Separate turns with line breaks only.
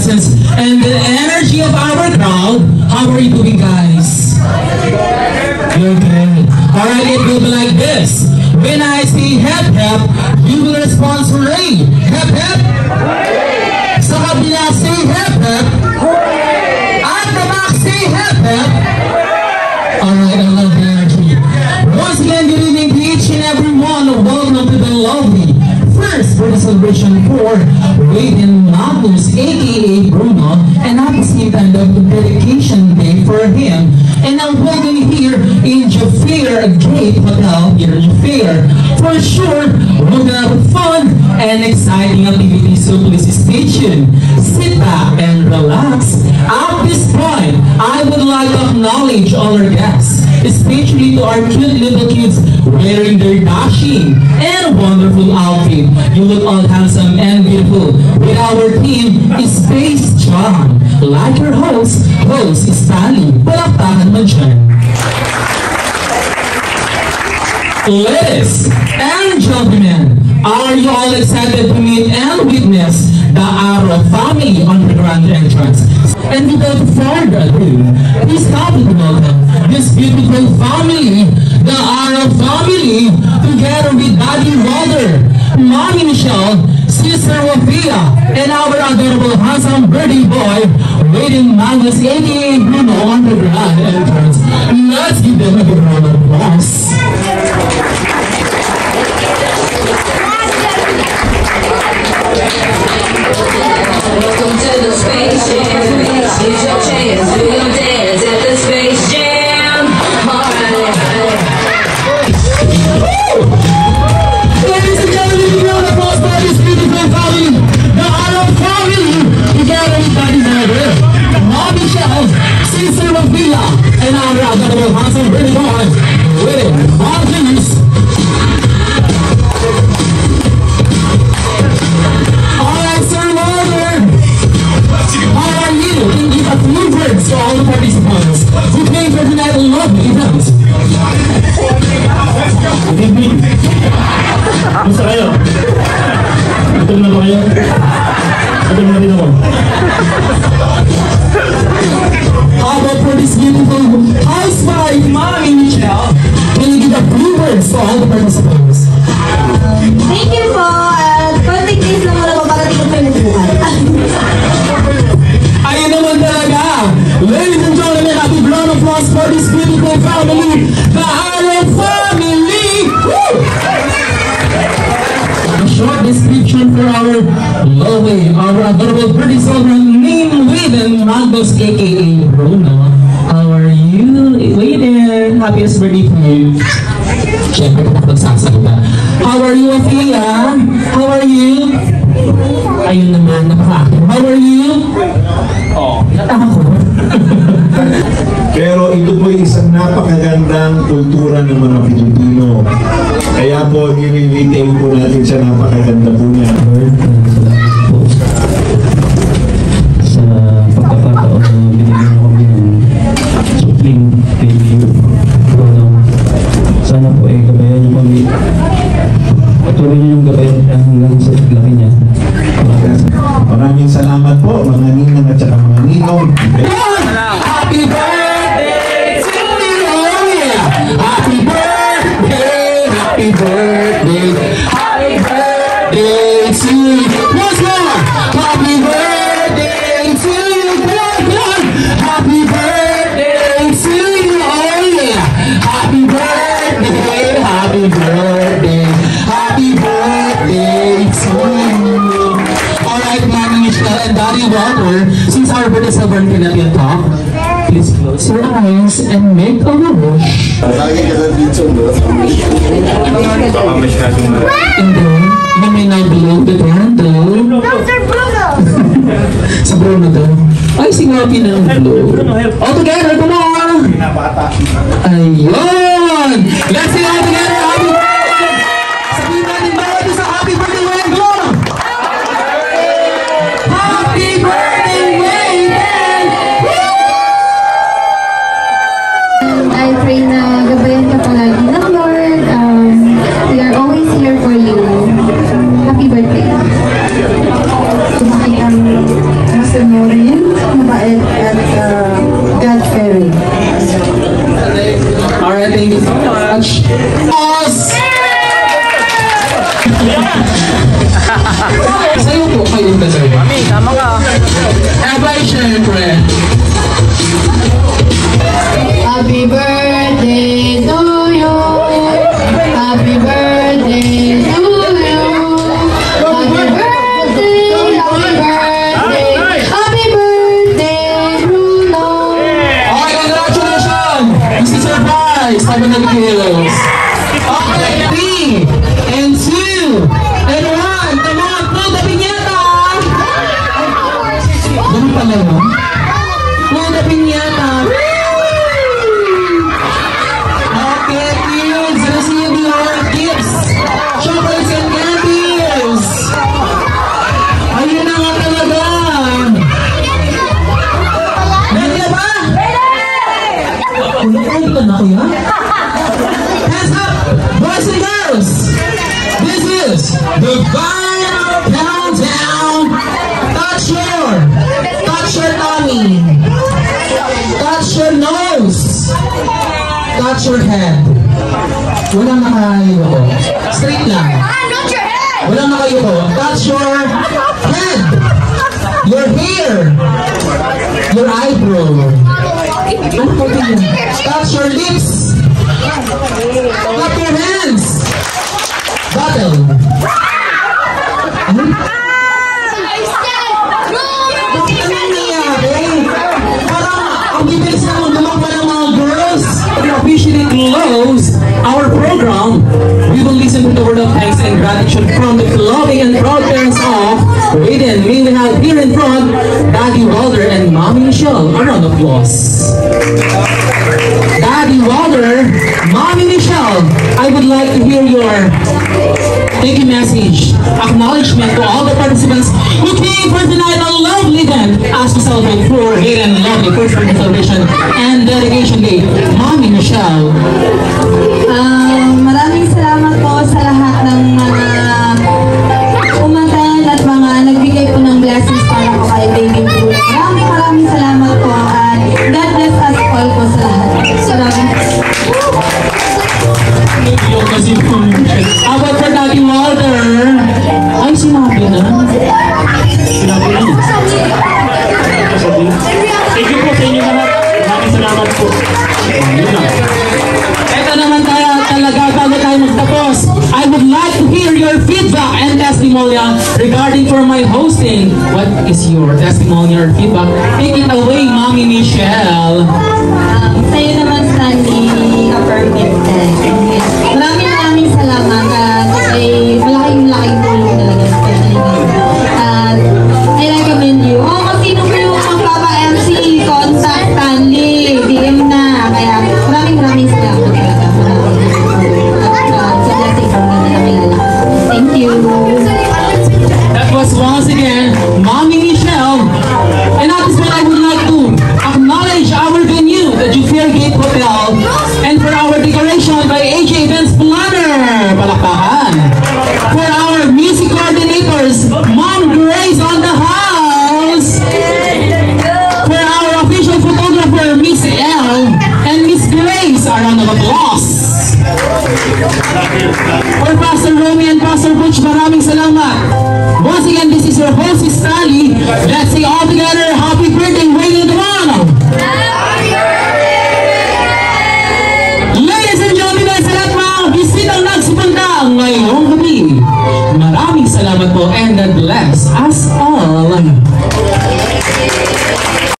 presence and the energy of our crowd. How are you doing, guys? Okay. Alright, it will be like this. When I say hep hep, you will respond to Ray. Hep hep. So when I say hep hep, at the back say hep hep. Alright, I love the energy. Once again, good evening to each and every one. Welcome to the lovely first for the celebration for Wade and Magnus, aka Bruno, and at the same time the dedication day for him. And I'm welcome here in Jaffair Gate Hotel here in Jaffair. For sure, we're gonna have fun and exciting activities, so please stay tuned, sit back and relax. At this point, I would like to acknowledge all our guests, especially to our cute little kids wearing their dashing and wonderful outfit. You look all handsome and beautiful. With our team is Space John, like your host Stanley. Palakpakan mo dyan. Ladies and gentlemen, are you all excited to meet and witness the Arrow family on the grand entrance? And without further ado, please stop to welcome this beautiful family, the Arrow family, together with Daddy Walter, Mommy Michelle, Sister Wafia, and our adorable handsome birdie boy, Waiting Magnus, aka Bruno, on the grand entrance. Let's give them a big round of applause.
Welcome to the Space Jam. Here's your chance. Do your dance at the Space Jam.
Ladies and gentlemen, we are the boss by this beautiful family, the Arrow family. Together with Daddy Walter, Mommy Michelle, Sister Wafia, and our adorable handsome birdie boy, Waiting Magnus. To all the participants who came for tonight lovely event. Good evening. Gusto kayo? Gutom na ba kayo? Gutom na rin ako. How about for this beautiful housewife, Mommy Michelle? Can you give a few words to all the participants?
Thank you po. Konting days lang wala paparating ko kayo buwan.
Ayun naman talaga. Ladies and gentlemen, happy round of applause for this beautiful family, the Arrow family. Woo! A short description for our lovely, our adorable pretty children named Wayden Magnus, aka Bruno. How are you, Wayden? Happiest birthday to you. Siyempre, kapagsasalita. How are you, Afia? How are you? Ayun naman, napaka-active. How are you? Natakot.
Pero ito po isang napakagandang kultura ng mga Pilipino. Kaya po, nire-retail po natin sa napakaganda po niya.
Sa pagkakataon na binigyan ako kami ng supling thank you. Sana po ay gabayan niyo kami. Patuloy niyo yung gabayan hanggang sa laki niya.
Maraming salamat po, mga ninang at saka mga ninong.
Happy birthday to you! Happy birthday! Happy birthday! Happy birthday to you! Once more! Happy birthday to you! Come on! Happy birthday to you! Oh yeah! Happy birthday! Happy birthday! Happy birthday to you! Alright, Mommy Michelle and Daddy Walter, since our birthday celebration at your top, please close your eyes and make a wish. And then, you may now blow the candle.
Dr. Bruno!
Sa Bruno daw. Ay, singapi na ng blow. All together, come on! Ayun! Let's sing all together! Happy birthday! Sabihin natin ba ito sa happy birthday, Wayne? Go! Happy birthday, Wayne!
I pray na gabayan ka palagi ng Lord. We are always here for you. Happy birthday. Bakit ang gusto niyo
together. Abay, syempre.
Happy birthday to you. Happy birthday to you. Happy birthday, happy birthday. Happy birthday, Bruno.
Okay, congratulations! This is surprise! 700 kilos. Okay, 3 and 2 and 1. Come on, blow the piñata! Ganun pala yun? Blow the piñata! Okay, kids, receive your gifts! Chocolates and candies! Ayun na nga talaga! Nandiyan ba? Ito na kuya? Hands up, boys and girls! This is the final countdown! Touch your tummy! Touch your nose! Touch your head! Walang nakayuko. Straight lang. Walang nakayuko. Touch your head! Your hair! Your eyebrow! Ano po ito yun? Touch your lips! Clap your hands! Bottle! Ano? Bakit ano nangyari? Parang ang bibilis na magdamang pa ng mga girls. To officially close our program, we will listen to the word of thanks and gratitude from the loving and proud parents of Raiden. May we have here in front, Daddy Walter and Mommy Michelle. A round of applause. Daddy Walter, Mommy Michelle, I would like to hear your thank you message, acknowledgement to all the participants who came for tonight a lovely event as we celebrate for Raiden lovely first birthday celebration and dedication day. Mommy Michelle.
Maraming salamat po sa lahat ng mga umatan at mga nagbigay po ng blessings para po kay Baby Bruno. Maraming salamat po at God bless us all po sa lahat.
How about for Daddy Walter? Ay, sinabi na. Sinabi na.
Thank you po sa inyo lahat. Maraming salamat po.
Ito naman talaga bago tayo magtapos. I would like to hear your feedback and testimonial regarding for my hosting. What is your testimonial or feedback? Take it away, Mommy Michelle.
Sa'yo naman, Stanley, affirmative. Maraming salamat at ay malaking tulong talaga sa at I recommend you. Kung sino mo yung magpapa-MC, contact Stanley, DM na. Kaya maraming salamat talaga. At sa blessing ko na nakilala. Thank you.
That was once again Mommy Michelle. And at this point, I would like to acknowledge our venue, the Jupiter Gate Hotel, and for our decoration by AJ Events Planner. Palakpakan. For our music coordinators, Mom Grace on the house. For our official photographer, Miss L and Miss Grace, a round of applause. For Pastor Romy and Pastor Butch, maraming salamat. Once again, this is your host, Stanley. Let's say all together, happy birthday, Raiden Dumano! Ladies and gentlemen, sa lahat mga bisitang nagsipunta ngayong gabi, maraming salamat po and God bless us all.